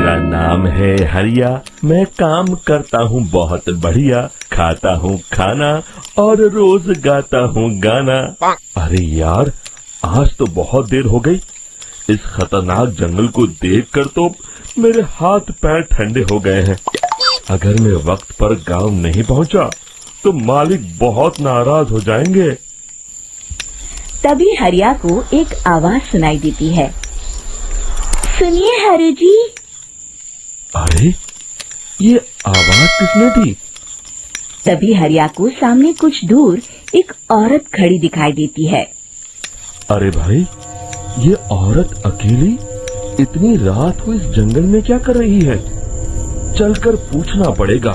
मेरा नाम है हरिया, मैं काम करता हूँ बहुत बढ़िया, खाता हूँ खाना और रोज गाता हूँ गाना। अरे यार, आज तो बहुत देर हो गई। इस खतरनाक जंगल को देखकर तो मेरे हाथ पैर ठंडे हो गए हैं। अगर मैं वक्त पर गांव नहीं पहुंचा तो मालिक बहुत नाराज हो जाएंगे। तभी हरिया को एक आवाज सुनाई देती है। सुनिए हरु जी। अरे, ये आवाज किसने दी? तभी हरिया को सामने कुछ दूर एक औरत खड़ी दिखाई देती है। अरे भाई, ये औरत अकेली इतनी रात को इस जंगल में क्या कर रही है? चलकर पूछना पड़ेगा।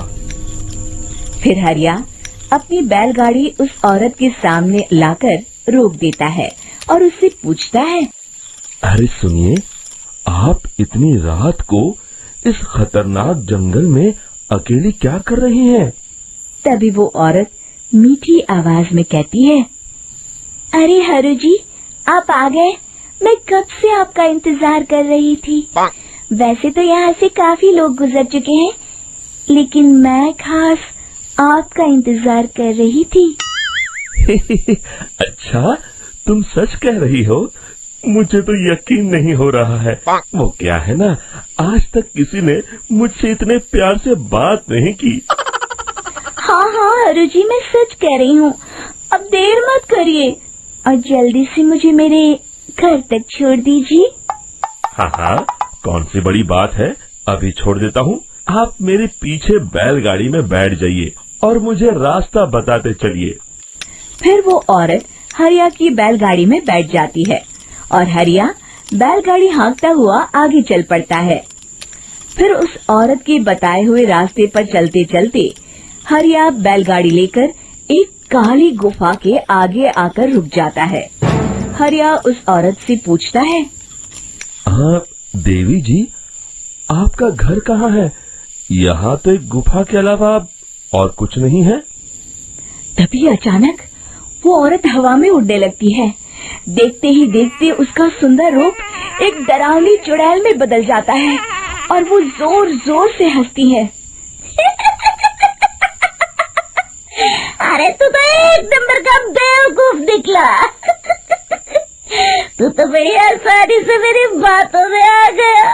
फिर हरिया अपनी बैलगाड़ी उस औरत के सामने लाकर रोक देता है और उससे पूछता है। अरे सुनिए, आप इतनी रात को इस खतरनाक जंगल में अकेली क्या कर रही हैं? तभी वो औरत मीठी आवाज में कहती है, अरे हरु जी, आप आ गए। मैं कब से आपका इंतजार कर रही थी। वैसे तो यहाँ से काफी लोग गुजर चुके हैं, लेकिन मैं खास आपका इंतजार कर रही थी। अच्छा, तुम सच कह रही हो? मुझे तो यकीन नहीं हो रहा है। वो क्या है ना, आज तक किसी ने मुझसे इतने प्यार से बात नहीं की। हाँ हाँ हरु जी, मैं सच कह रही हूँ। अब देर मत करिए और जल्दी से मुझे मेरे घर तक छोड़ दीजिए। हाँ हाँ, कौन सी बड़ी बात है, अभी छोड़ देता हूँ। आप मेरे पीछे बैलगाड़ी में बैठ जाइए और मुझे रास्ता बताते चलिए। फिर वो औरत हरिया की बैलगाड़ी में बैठ जाती है और हरिया बैलगाड़ी हाँकता हुआ आगे चल पड़ता है। फिर उस औरत के बताए हुए रास्ते पर चलते चलते हरिया बैलगाड़ी लेकर एक काली गुफा के आगे आकर रुक जाता है। हरिया उस औरत से पूछता है, हाँ देवी जी, आपका घर कहाँ है? यहाँ तो एक गुफा के अलावा और कुछ नहीं है। तभी अचानक वो औरत हवा में उड़ने लगती है। देखते ही देखते उसका सुंदर रूप एक डरावनी चुड़ैल में बदल जाता है और वो जोर जोर से हंसती है। अरे तू तो एक नंबर का बेवकूफ निकला। तू तो बड़ी आसानी से मेरी बातों में आ गया।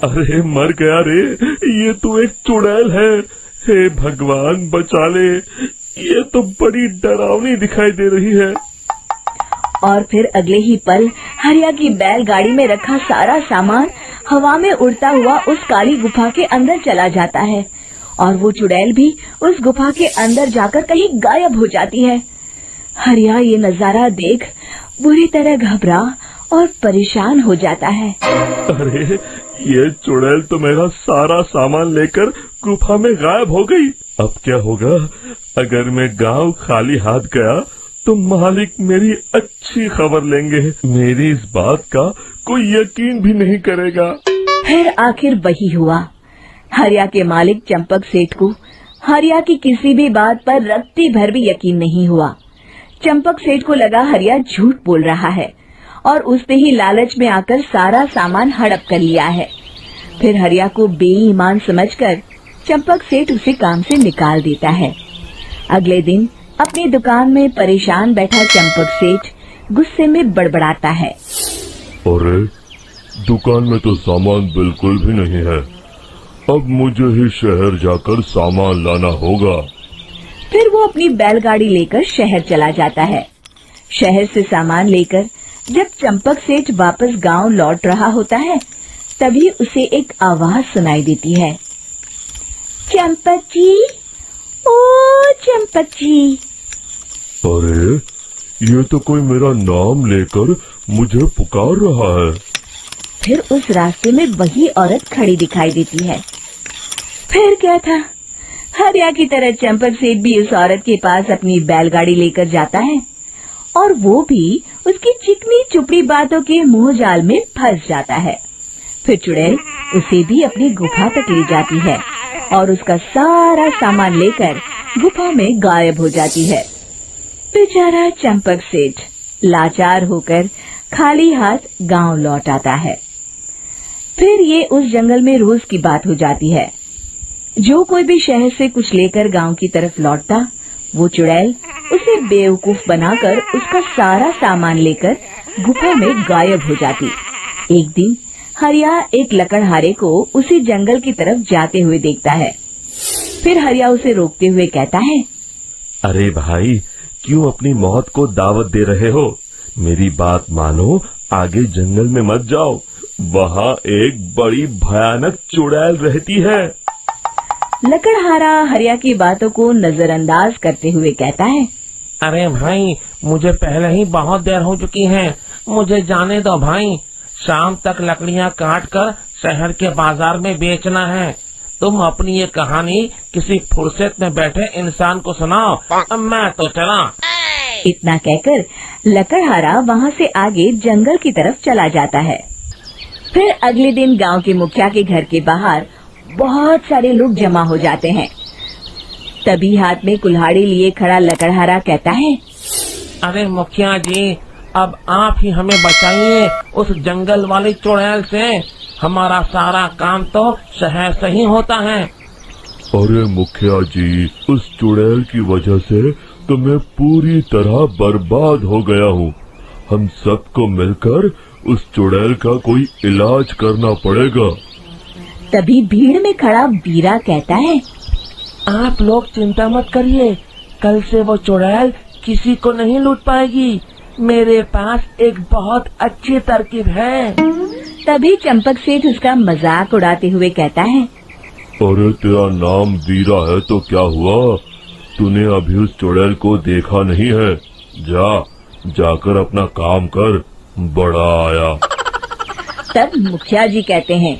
अरे मर गया रे, ये तो एक चुड़ैल है। हे भगवान बचा ले, ये तो बड़ी डरावनी दिखाई दे रही है। और फिर अगले ही पल हरिया की बैलगाड़ी में रखा सारा सामान हवा में उड़ता हुआ उस काली गुफा के अंदर चला जाता है और वो चुड़ैल भी उस गुफा के अंदर जाकर कहीं गायब हो जाती है। हरिया ये नजारा देख बुरी तरह घबरा और परेशान हो जाता है। अरे, ये चुड़ैल तो मेरा सारा सामान लेकर गुफा में गायब हो गई। अब क्या होगा? अगर मैं गांव खाली हाथ गया तो मालिक मेरी अच्छी खबर लेंगे। मेरी इस बात का कोई यकीन भी नहीं करेगा। फिर आखिर वही हुआ। हरिया के मालिक चंपक सेठ को हरिया की किसी भी बात पर रत्ती भर भी यकीन नहीं हुआ। चंपक सेठ को लगा हरिया झूठ बोल रहा है और उसने ही लालच में आकर सारा सामान हड़प कर लिया है। फिर हरिया को बेईमान समझकर चंपक सेठ उसे काम से निकाल देता है। अगले दिन अपनी दुकान में परेशान बैठा चंपक सेठ गुस्से में बड़बड़ाता है। अरे, दुकान में तो सामान बिल्कुल भी नहीं है। अब मुझे ही शहर जाकर सामान लाना होगा। फिर वो अपनी बैलगाड़ी लेकर शहर चला जाता है। शहर से सामान लेकर जब चंपक सेठ वापस गांव लौट रहा होता है, तभी उसे एक आवाज सुनाई देती है। चंपक जी, ओ चंपक जी। अरे, ये तो कोई मेरा नाम लेकर मुझे पुकार रहा है। फिर उस रास्ते में वही औरत खड़ी दिखाई देती है। फिर क्या था, हरिया की तरह चंपक सेठ भी उस औरत के पास अपनी बैलगाड़ी लेकर जाता है और वो भी उसकी चिकनी चुपड़ी बातों के मुंह जाल में फंस जाता है। फिर चुड़ैल उसे भी अपनी गुफा तक ले जाती है और उसका सारा सामान लेकर गुफा में गायब हो जाती है। बेचारा चंपक सेठ लाचार होकर खाली हाथ गांव लौट आता है। फिर ये उस जंगल में रोज की बात हो जाती है। जो कोई भी शहर से कुछ लेकर गांव की तरफ लौटता, वो चुड़ैल उसे बेवकूफ बनाकर उसका सारा सामान लेकर गुफा में गायब हो जाती। एक दिन हरिया एक लकड़हारे को उसी जंगल की तरफ जाते हुए देखता है। फिर हरिया उसे रोकते हुए कहता है, अरे भाई, क्यों अपनी मौत को दावत दे रहे हो? मेरी बात मानो, आगे जंगल में मत जाओ, वहाँ एक बड़ी भयानक चुड़ैल रहती है। लकड़हारा हरिया की बातों को नजरअंदाज करते हुए कहता है, अरे भाई, मुझे पहले ही बहुत देर हो चुकी है, मुझे जाने दो भाई। शाम तक लकड़ियाँ काट कर शहर के बाजार में बेचना है। तुम अपनी ये कहानी किसी फुर्सत में बैठे इंसान को सुनाओ, मैं तो चला। इतना कहकर लकड़हारा वहाँ से आगे जंगल की तरफ चला जाता है। फिर अगले दिन गांव के मुखिया के घर के बाहर बहुत सारे लोग जमा हो जाते हैं। तभी हाथ में कुल्हाड़ी लिए खड़ा लकड़हारा कहता है, अरे मुखिया जी, अब आप ही हमें बचाइए उस जंगल वाली चुड़ैल से। हमारा सारा काम तो शहर से ही होता है। अरे मुखिया जी, उस चुड़ैल की वजह से तो मैं पूरी तरह बर्बाद हो गया हूँ। हम सबको मिलकर उस चुड़ैल का कोई इलाज करना पड़ेगा। तभी भीड़ में खड़ा वीरा कहता है, आप लोग चिंता मत करिए, कल से वो चुड़ैल किसी को नहीं लूट पाएगी। मेरे पास एक बहुत अच्छी तरकीब है। तभी चंपक सेठ उसका मजाक उड़ाते हुए कहता है, अरे तेरा नाम वीरा है तो क्या हुआ? तूने अभी उस चुड़ैल को देखा नहीं है? जाकर अपना काम कर, बड़ा आया। तब मुखिया जी कहते हैं,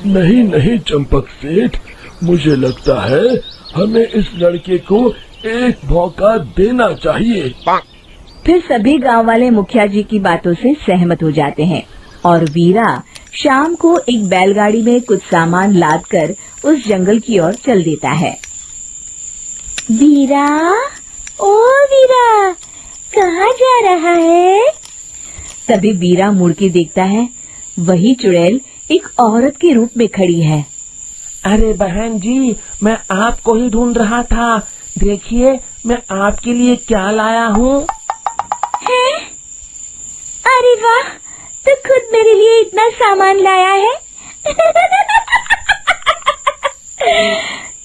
नहीं नहीं चंपक सेठ, मुझे लगता है हमें इस लड़के को एक मौका देना चाहिए। फिर सभी गांव वाले मुखिया जी की बातों से सहमत हो जाते हैं और वीरा शाम को एक बैलगाड़ी में कुछ सामान लादकर उस जंगल की ओर चल देता है। वीरा, ओ वीरा, कहाँ जा रहा है? तभी वीरा मुड़ के देखता है, वही चुड़ैल एक औरत के रूप में खड़ी है। अरे बहन जी, मैं आपको ही ढूंढ रहा था। देखिए, मैं आपके लिए क्या लाया हूँ। हैं? अरे वाह, तो खुद मेरे लिए इतना सामान लाया है।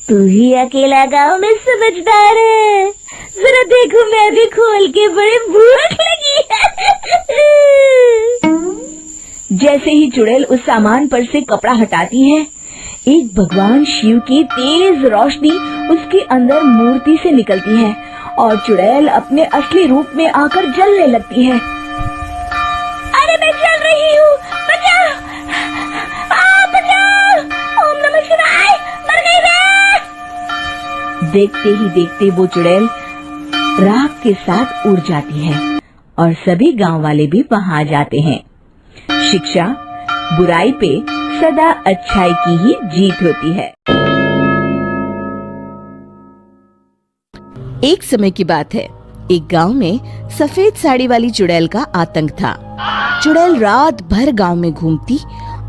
तू ही अकेला गांव में समझदार है। जरा देखो, मैं भी खोल के, बड़े भूख लगी है। जैसे ही चुड़ैल उस सामान पर से कपड़ा हटाती है, एक भगवान शिव की तेज रोशनी उसके अंदर मूर्ति से निकलती है और चुड़ैल अपने असली रूप में आकर जलने लगती है। अरे मैं जल रही हूँ, बचाओ! बचाओ! ओम नमः शिवाय, मर गई मैं! देखते ही देखते वो चुड़ैल राख के साथ उड़ जाती है और सभी गांव वाले भी वहां आ जाते हैं। शिक्षा बुराई पे सदा अच्छाई की ही जीत होती है। एक समय की बात है, एक गांव में सफेद साड़ी वाली चुड़ैल का आतंक था। चुड़ैल रात भर गांव में घूमती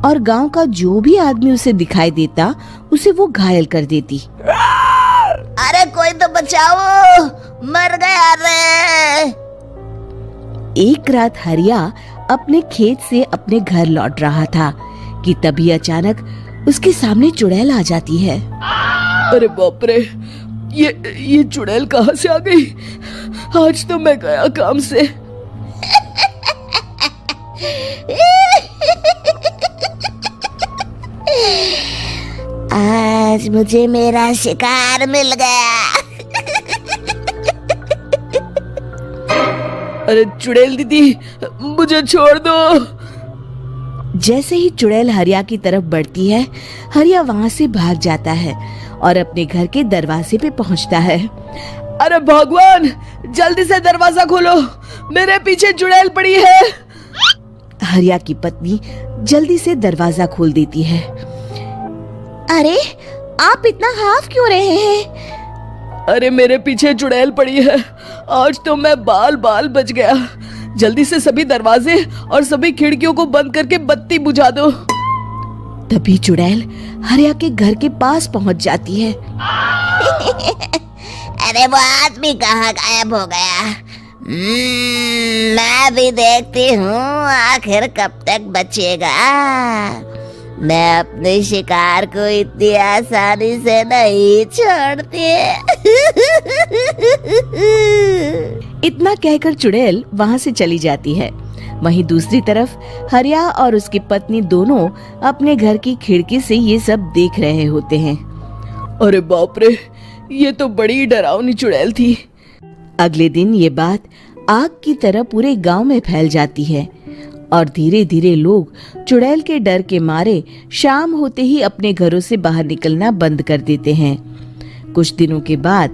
और गांव का जो भी आदमी उसे दिखाई देता, उसे वो घायल कर देती। अरे कोई तो बचाओ, मर गया रे। एक रात हरिया अपने खेत से अपने घर लौट रहा था कि तभी अचानक उसके सामने चुड़ैल आ जाती है। अरे बाप रे, ये चुड़ैल कहाँ से आ गई? आज तो मैं गया काम से। आज मुझे मेरा शिकार मिल गया। अरे चुड़ैल दीदी, मुझे छोड़ दो। जैसे ही चुड़ैल हरिया की तरफ बढ़ती है, हरिया वहाँ से भाग जाता है और अपने घर के दरवाजे पे पहुँचता है। अरे भगवान, जल्दी से दरवाजा खोलो, मेरे पीछे चुड़ैल पड़ी है। हरिया की पत्नी जल्दी से दरवाजा खोल देती है। अरे आप इतना हाफ क्यों रहे हैं? अरे मेरे पीछे चुड़ैल पड़ी है, आज तो मैं बाल बाल बच गया। जल्दी से सभी दरवाजे और सभी खिड़कियों को बंद करके बत्ती बुझा दो। तभी चुड़ैल हरिया के घर के पास पहुंच जाती है। अरे वो आदमी कहाँ गायब हो गया? मैं भी देखती हूँ आखिर कब तक बचेगा। मैं अपने शिकार को इतनी आसानी से नहीं छोड़ती। इतना कहकर चुड़ैल वहां से चली जाती है। वहीं दूसरी तरफ हरिया और उसकी पत्नी दोनों अपने घर की खिड़की से ये सब देख रहे होते हैं। अरे बाप रे, ये तो बड़ी डरावनी चुड़ैल थी। अगले दिन ये बात आग की तरह पूरे गांव में फैल जाती है और धीरे धीरे लोग चुड़ैल के डर के मारे शाम होते ही अपने घरों से बाहर निकलना बंद कर देते हैं। कुछ दिनों के बाद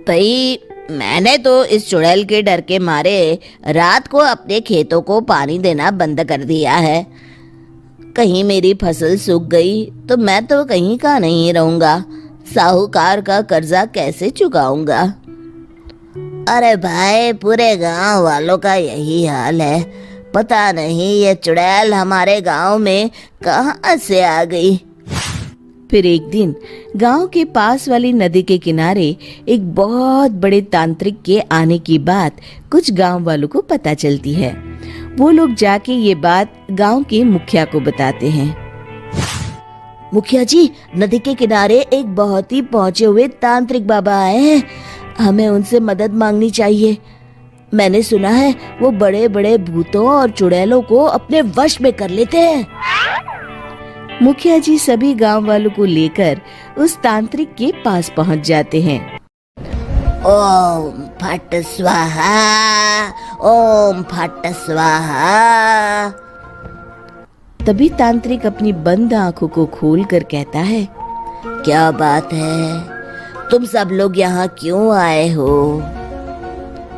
भाई, मैंने तो इस चुड़ैल के डर के मारे रात को अपने खेतों को पानी देना बंद कर दिया है। कहीं मेरी फसल सूख गई तो मैं तो कहीं का नहीं रहूंगा। साहूकार का कर्जा कैसे चुकाऊंगा? अरे भाई, पूरे गांव वालों का यही हाल है। पता नहीं ये चुड़ैल हमारे गांव में कहां से आ गई। फिर एक दिन गांव के पास वाली नदी के किनारे एक बहुत बड़े तांत्रिक के आने की बात कुछ गांव वालों को पता चलती है। वो लोग जाके ये बात गांव के मुखिया को बताते हैं। मुखिया जी, नदी के किनारे एक बहुत ही पहुंचे हुए तांत्रिक बाबा आए हैं। हमें उनसे मदद मांगनी चाहिए। मैंने सुना है वो बड़े बड़े भूतों और चुड़ैलों को अपने वश में कर लेते हैं। मुखिया जी सभी गांव वालों को लेकर उस तांत्रिक के पास पहुंच जाते हैं। ओम फट स्वाहा, ओम फट स्वाहा। तभी तांत्रिक अपनी बंद आंखों को खोलकर कहता है, क्या बात है? तुम सब लोग यहाँ क्यों आए हो?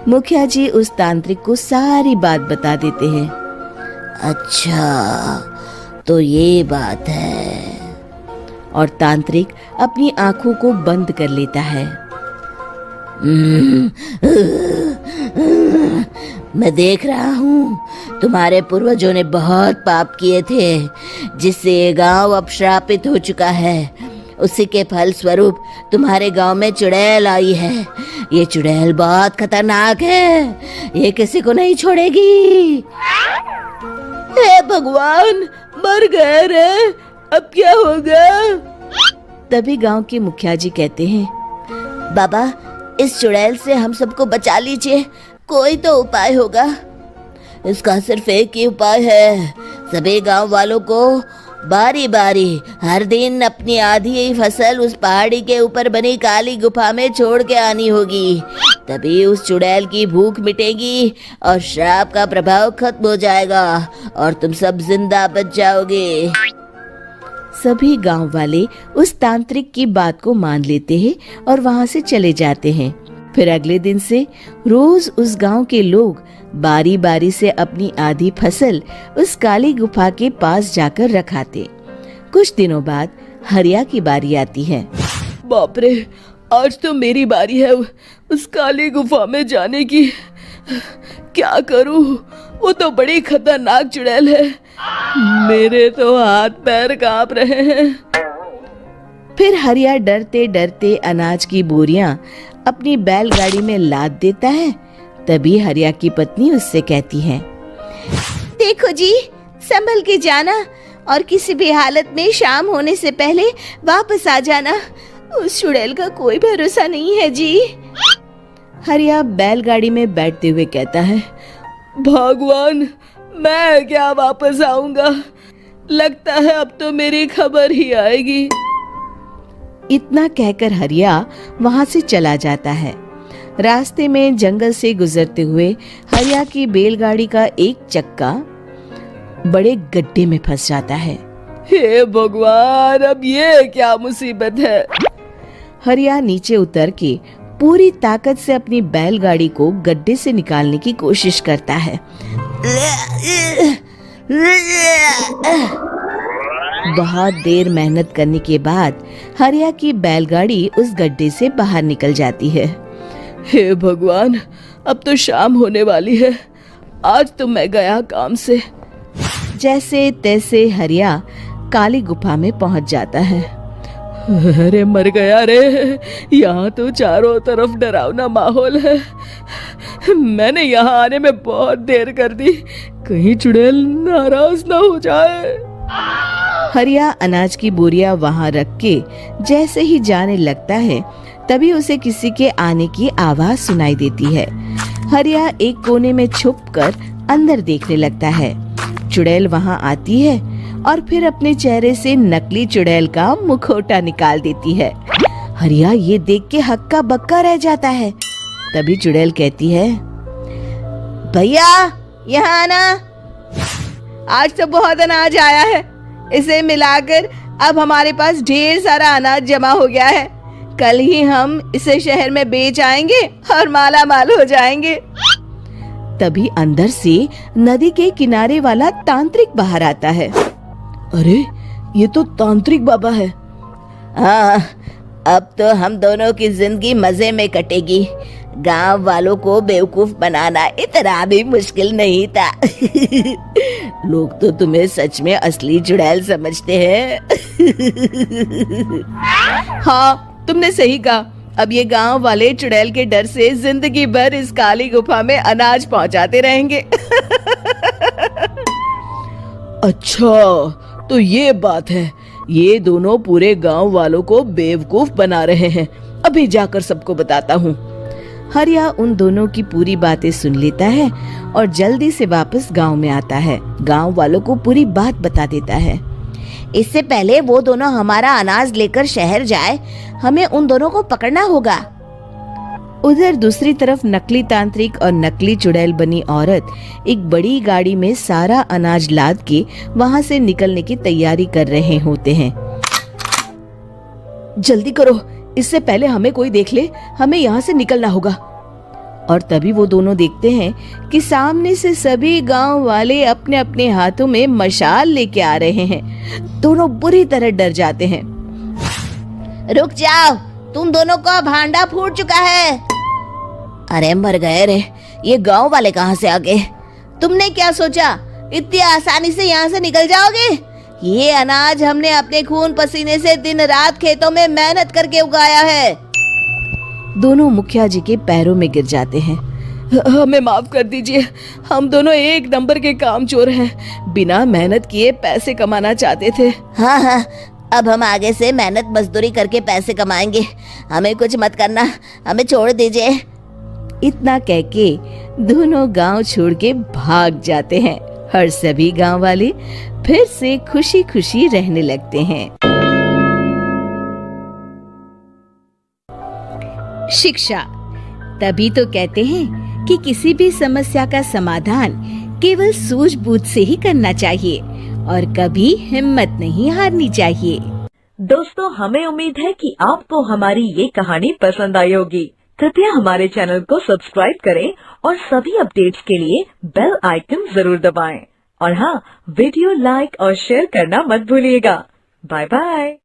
मुखिया जी उस तांत्रिक को सारी बात बता देते हैं। अच्छा, तो ये बात है। और तांत्रिक अपनी आंखों को बंद कर लेता है। मैं देख रहा हूँ तुम्हारे पूर्वजों ने बहुत पाप किए थे, जिससे ये गांव अब श्रापित हो चुका है। उसी के फल स्वरूप तुम्हारे गांव में चुड़ैल आई है। ये चुड़ैल बहुत खतरनाक है, ये किसी को नहीं छोड़ेगी। हे भगवान, मर गए रे, अब क्या होगा? तभी गांव के मुखिया जी कहते हैं, बाबा, इस चुड़ैल से हम सबको बचा लीजिए। कोई तो उपाय होगा। इसका सिर्फ एक ही उपाय है। सभी गांव वालों को बारी बारी हर दिन अपनी आधी फसल उस पहाड़ी के ऊपर बनी काली गुफा में छोड़ के आनी होगी। तभी उस चुड़ैल की भूख मिटेगी और श्राप का प्रभाव खत्म हो जाएगा और तुम सब जिंदा बच जाओगे। सभी गांव वाले उस तांत्रिक की बात को मान लेते हैं और वहां से चले जाते हैं। फिर अगले दिन से रोज उस गांव के लोग बारी बारी से अपनी आधी फसल उस काली गुफा के पास जाकर रखाते। कुछ दिनों बाद हरिया की बारी आती है। बाप रे, आज तो मेरी बारी है उस काली गुफा में जाने की। क्या करूं? वो तो बड़ी खतरनाक चुड़ैल है। मेरे तो हाथ पैर कांप रहे हैं। फिर हरिया डरते डरते अनाज की बोरियां अपनी बैलगाड़ी में लाद देता है। तभी हरिया की पत्नी उससे कहती है, देखो जी, संभल के जाना और किसी भी हालत में शाम होने से पहले वापस आ जाना। उस चुड़ैल का कोई भरोसा नहीं है जी। हरिया बैलगाड़ी में बैठते हुए कहता है, भगवान, मैं क्या वापस आऊंगा? लगता है अब तो मेरी खबर ही आएगी। इतना कहकर हरिया वहां से चला जाता है। रास्ते में जंगल से गुजरते हुए हरिया की बैलगाड़ी का एक चक्का बड़े गड्ढे में फंस जाता है। हे भगवान, अब ये क्या मुसीबत है? हरिया नीचे उतर के पूरी ताकत से अपनी बैलगाड़ी को गड्ढे से निकालने की कोशिश करता है। बहुत देर मेहनत करने के बाद हरिया की बैलगाड़ी उस गड्ढे से बाहर निकल जाती है। हे भगवान, अब तो शाम होने वाली है। आज तो मैं गया काम से। जैसे तैसे हरिया काली गुफा में पहुंच जाता है। अरे मर गया रे, यहाँ तो चारों तरफ डरावना माहौल है। मैंने यहाँ आने में बहुत देर कर दी, कहीं चुड़ैल नाराज ना हो जाए। हरिया अनाज की बोरियां वहां रख के जैसे ही जाने लगता है, तभी उसे किसी के आने की आवाज सुनाई देती है। हरिया एक कोने में छुपकर अंदर देखने लगता है। चुड़ैल वहां आती है और फिर अपने चेहरे से नकली चुड़ैल का मुखौटा निकाल देती है। हरिया ये देख के हक्का बक्का रह जाता है। तभी चुड़ैल कहती है, भैया यहाँ आना, आज तो बहुत अनाज आया है, इसे मिलाकर अब हमारे पास ढेर सारा अनाज जमा हो गया है। कल ही हम इसे शहर में बेच आएंगे और माला माल हो जाएंगे। तभी अंदर से नदी के किनारे वाला तांत्रिक बाहर आता है। अरे ये तो तांत्रिक बाबा है। हाँ, अब तो हम दोनों की जिंदगी मजे में कटेगी। गांव वालों को बेवकूफ बनाना इतना भी मुश्किल नहीं था। लोग तो तुम्हें सच में असली चुड़ैल समझते हैं। हाँ, तुमने सही कहा। अब ये गांव वाले चुड़ैल के डर से जिंदगी भर इस काली गुफा में अनाज पहुंचाते रहेंगे। अच्छा, तो ये बात है। ये दोनों पूरे गांव वालों को बेवकूफ बना रहे हैं। अभी जाकर सबको बताता हूँ। हरिया उन दोनों की पूरी बातें सुन लेता है और जल्दी से वापस गांव में आता है। गांव वालों को पूरी बात बता देता है। इससे पहले वो दोनों हमारा अनाज लेकर शहर जाए, हमें उन दोनों को पकड़ना होगा। उधर दूसरी तरफ नकली तांत्रिक और नकली चुड़ैल बनी औरत एक बड़ी गाड़ी में सारा अनाज लाद के वहां से निकलने की तैयारी कर रहे होते हैं। जल्दी करो, इससे पहले हमें कोई देख ले, हमें यहाँ से निकलना होगा। और तभी वो दोनों देखते हैं कि सामने से सभी गांव वाले अपने अपने हाथों में मशाल लेके आ रहे हैं। दोनों बुरी तरह डर जाते हैं। रुक जाओ, तुम दोनों का भांडा फूट चुका है। अरे मर गए रे, ये गांव वाले कहाँ से आ गए? तुमने क्या सोचा इतनी आसानी से यहाँ से निकल जाओगे? ये अनाज हमने अपने खून पसीने से दिन रात खेतों में मेहनत करके उगाया है। दोनों मुखिया जी के पैरों में गिर जाते हैं। हमें माफ कर दीजिए, हम दोनों एक नंबर के कामचोर हैं। बिना मेहनत किए पैसे कमाना चाहते थे। हाँ हाँ, अब हम आगे से मेहनत मजदूरी करके पैसे कमाएंगे। हमें कुछ मत करना, हमें छोड़ दीजिए। इतना कह के दोनों गांव छोड़ के भाग जाते हैं और सभी गांव वाले फिर से खुशी खुशी रहने लगते हैं। शिक्षा, तभी तो कहते हैं कि किसी भी समस्या का समाधान केवल सूझबूझ से ही करना चाहिए और कभी हिम्मत नहीं हारनी चाहिए। दोस्तों, हमें उम्मीद है कि आपको हमारी ये कहानी पसंद आई होगी। कृपया हमारे चैनल को सब्सक्राइब करें और सभी अपडेट्स के लिए बेल आइकन जरूर दबाएं। और हाँ, वीडियो लाइक और शेयर करना मत भूलिएगा। Bye bye.